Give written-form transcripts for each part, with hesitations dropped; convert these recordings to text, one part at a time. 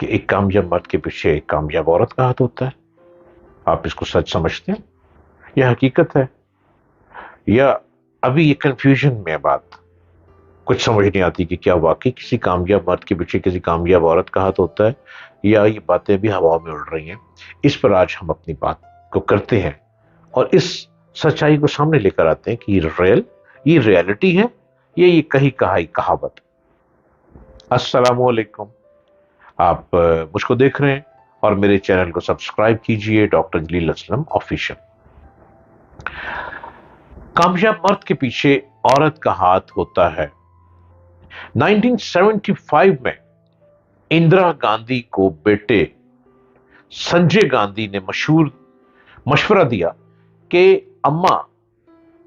کہ ایک کامیاب مرد کے پیچھے ایک کامیاب عورت کا ہاتھ ہوتا ہے؟ آپ اس کو سچ سمجھتے ہیں یا حقیقت ہے؟ یا ابھی یہ کنفیوژن میں بات کچھ سمجھ نہیں آتی کہ کیا واقعی کسی کامیاب مرد کے پیچھے کسی کامیاب عورت کا ہاتھ ہوتا ہے یا یہ باتیں بھی ہوا میں اڑ رہی ہیں؟ اس پر آج ہم اپنی بات کو کرتے ہیں اور اس سچائی کو سامنے لے کر آتے ہیں کہ یہ ریئلٹی ہے یا یہ کہیں کہائی کہاوت۔ السلام علیکم، آپ مجھ کو دیکھ رہے ہیں اور میرے چینل کو سبسکرائب کیجئے، ڈاکٹر جلیل اسلم آفیشل۔ کامیاب مرد کے پیچھے عورت کا ہاتھ ہوتا ہے۔ 1975 میں اندرا گاندھی کو بیٹے سنجے گاندھی نے مشورہ دیا کہ اماں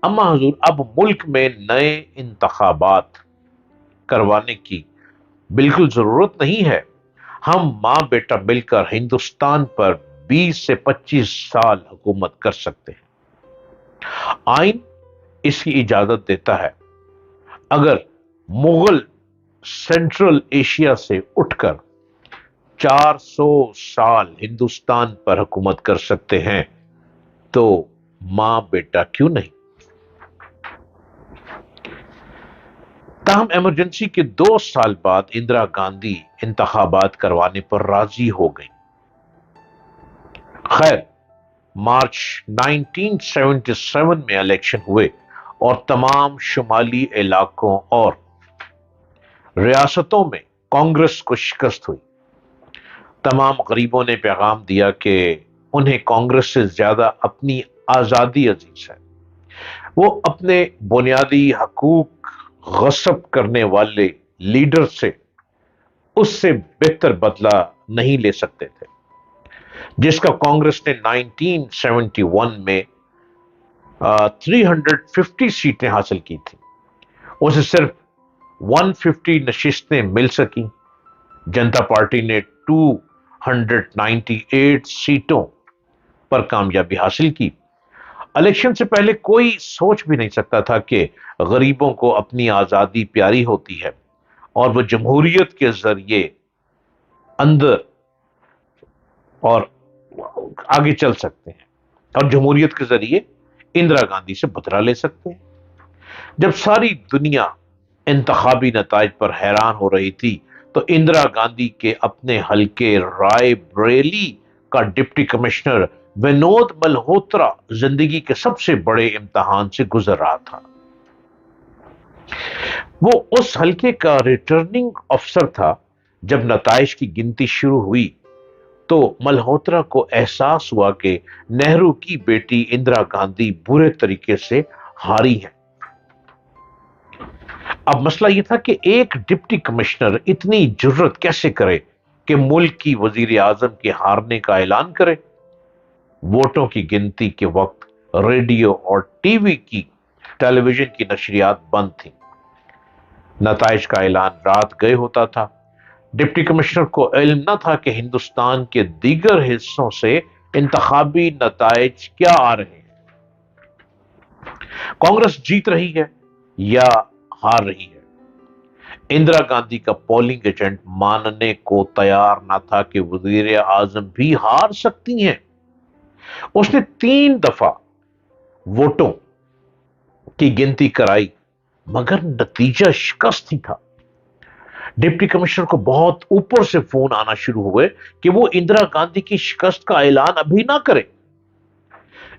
حضور اب ملک میں نئے انتخابات کروانے کی بالکل ضرورت نہیں ہے، ہم ماں بیٹا مل کر ہندوستان پر 20 سے 25 سال حکومت کر سکتے ہیں۔ آئین اس کی اجازت دیتا ہے، اگر مغل سینٹرل ایشیا سے اٹھ کر 400 سال ہندوستان پر حکومت کر سکتے ہیں تو ماں بیٹا کیوں نہیں؟ تاہم ایمرجنسی کے 2 سال بعد اندرا گاندھی انتخابات کروانے پر راضی ہو گئی۔ خیر، مارچ 1977 میں الیکشن ہوئے اور تمام شمالی علاقوں اور ریاستوں میں کانگریس کو شکست ہوئی۔ تمام غریبوں نے پیغام دیا کہ انہیں کانگریس سے زیادہ اپنی آزادی عزیز ہے، وہ اپنے بنیادی حقوق غصب کرنے والے لیڈر سے اس سے بہتر بدلہ نہیں لے سکتے تھے جس کا کانگریس نے 1971 میں 350 سیٹیں حاصل کی تھی۔ اسے صرف 150 نشستیں مل سکی۔ جنتا پارٹی نے 298 سیٹوں پر کامیابی حاصل کی۔ الیکشن سے پہلے کوئی سوچ بھی نہیں سکتا تھا کہ غریبوں کو اپنی آزادی پیاری ہوتی ہے اور وہ جمہوریت کے ذریعے اندر اور آگے چل سکتے ہیں اور جمہوریت کے ذریعے اندرا گاندھی سے بدلہ لے سکتے ہیں۔ جب ساری دنیا انتخابی نتائج پر حیران ہو رہی تھی تو اندرا گاندھی کے اپنے حلقے رائے بریلی کا ڈپٹی کمشنر ونود ملہوترا زندگی کے سب سے بڑے امتحان سے گزر رہا تھا۔ وہ اس حلقے کا ریٹرننگ افسر تھا۔ جب نتائج کی گنتی شروع ہوئی تو ملہوترا کو احساس ہوا کہ نہرو کی بیٹی اندرا گاندھی برے طریقے سے ہاری ہے۔ اب مسئلہ یہ تھا کہ ایک ڈپٹی کمشنر اتنی جرت کیسے کرے کہ ملک کی وزیر اعظم کے ہارنے کا اعلان کرے۔ ووٹوں کی گنتی کے وقت ریڈیو اور ٹی ویژن کی نشریات بند تھیں۔ نتائج کا اعلان رات گئے ہوتا تھا۔ ڈپٹی کمشنر کو علم نہ تھا کہ ہندوستان کے دیگر حصوں سے انتخابی نتائج کیا آ رہے ہیں، کانگریس جیت رہی ہے یا ہار رہی ہے۔ اندرا گاندھی کا پولنگ ایجنٹ ماننے کو تیار نہ تھا کہ وزیر اعظم بھی ہار سکتی ہیں۔ اس نے 3 دفعہ ووٹوں کی گنتی کرائی مگر نتیجہ شکست ہی تھا۔ ڈپٹی کمشنر کو بہت اوپر سے فون آنا شروع ہوئے کہ وہ اندرا گاندھی کی شکست کا اعلان ابھی نہ کرے۔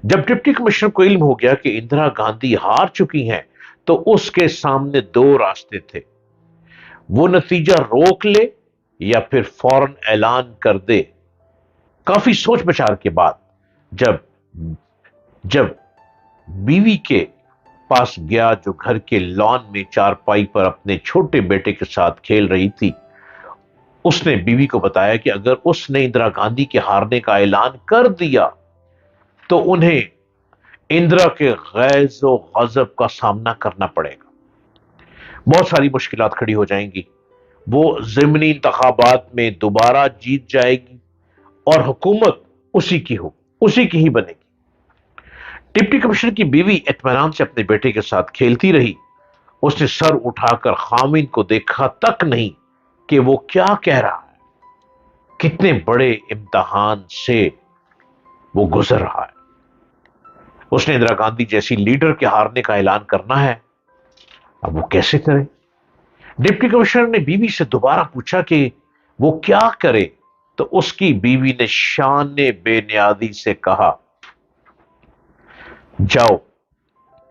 جب ڈپٹی کمشنر کو علم ہو گیا کہ اندرا گاندھی ہار چکی ہیں تو اس کے سامنے 2 راستے تھے، وہ نتیجہ روک لے یا پھر فوراً اعلان کر دے۔ کافی سوچ بچار کے بعد جب بیوی کے پاس گیا جو گھر کے لان میں چارپائی پر اپنے چھوٹے بیٹے کے ساتھ کھیل رہی تھی، اس نے بیوی کو بتایا کہ اگر اس نے اندرا گاندھی کے ہارنے کا اعلان کر دیا تو انہیں اندرا کے غیظ و غضب کا سامنا کرنا پڑے گا، بہت ساری مشکلات کھڑی ہو جائیں گی، وہ ضمنی انتخابات میں دوبارہ جیت جائے گی اور حکومت اسی کی ہی بنے گی۔ ڈپٹی کمشنر کی بیوی اطمینان سے اپنے بیٹے کے ساتھ کھیلتی رہی۔ اس نے سر اٹھا کر خامند کو دیکھا تک نہیں کہ وہ کیا کہہ رہا ہے، کتنے بڑے امتحان سے وہ گزر رہا ہے۔ اس نے اندرا گاندھی جیسی لیڈر کے ہارنے کا اعلان کرنا ہے، اب وہ کیسے کرے؟ ڈپٹی کمشنر نے بیوی سے دوبارہ پوچھا کہ وہ کیا کرے، تو اس کی بیوی نے شان بے نیازی سے کہا، جاؤ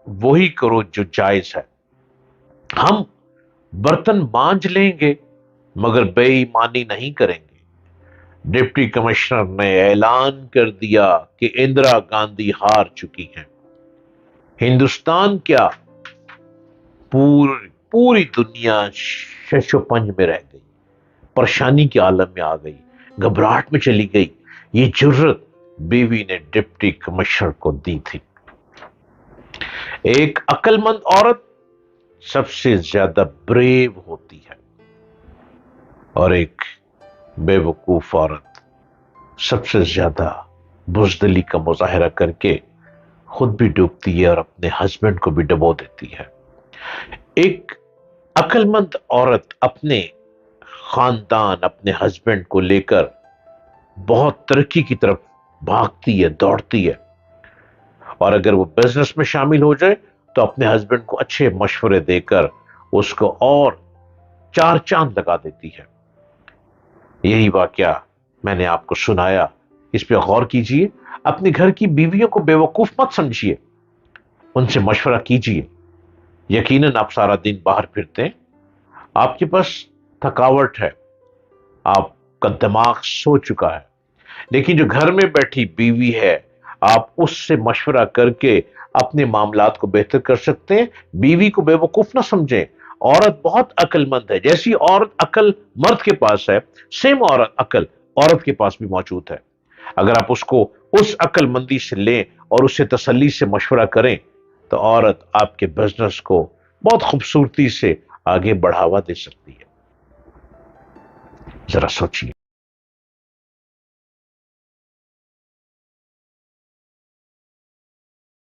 وہی کرو جو جائز ہے، ہم برتن مانج لیں گے مگر بے ایمانی نہیں کریں گے۔ ڈپٹی کمشنر نے اعلان کر دیا کہ اندرا گاندھی ہار چکی ہیں۔ ہندوستان کیا، پوری دنیا شش و پنج میں رہ گئی، پریشانی کے عالم میں آ گئی، گھبراہٹ میں چلی گئی۔ یہ جرت بیوی نے ڈپٹی کمشنر کو دی تھی۔ ایک عقل مند عورت سب سے زیادہ بریو ہوتی ہے اور ایک بے وقوف عورت سب سے زیادہ بزدلی کا مظاہرہ کر کے خود بھی ڈوبتی ہے اور اپنے ہسبینڈ کو بھی ڈبو دیتی ہے۔ ایک عقل مند عورت اپنے خاندان، اپنے ہسبینڈ کو لے کر بہت ترقی کی طرف بھاگتی ہے، دوڑتی ہے، اور اگر وہ بزنس میں شامل ہو جائے تو اپنے ہسبینڈ کو اچھے مشورے دے کر اس کو اور چار چاند لگا دیتی ہے۔ یہی واقعہ میں نے آپ کو سنایا، اس پہ غور کیجئے۔ اپنے گھر کی بیویوں کو بے وقوف مت سمجھیے، ان سے مشورہ کیجئے۔ یقیناً آپ سارا دن باہر پھرتے ہیں، آپ کے پاس تھکاوٹ ہے، آپ کا دماغ سو چکا ہے، لیکن جو گھر میں بیٹھی بیوی ہے، آپ اس سے مشورہ کر کے اپنے معاملات کو بہتر کر سکتے ہیں۔ بیوی کو بے وقوف نہ سمجھیں، عورت بہت عقل مند ہے۔ جیسی عورت عقل مرد کے پاس ہے، سیم عقل عورت کے پاس بھی موجود ہے۔ اگر آپ اس کو اس عقل مندی سے لیں اور اس سے تسلی سے مشورہ کریں تو عورت آپ کے بزنس کو بہت خوبصورتی سے آگے بڑھاوا دے سکتی ہے۔ ذرا سوچیے۔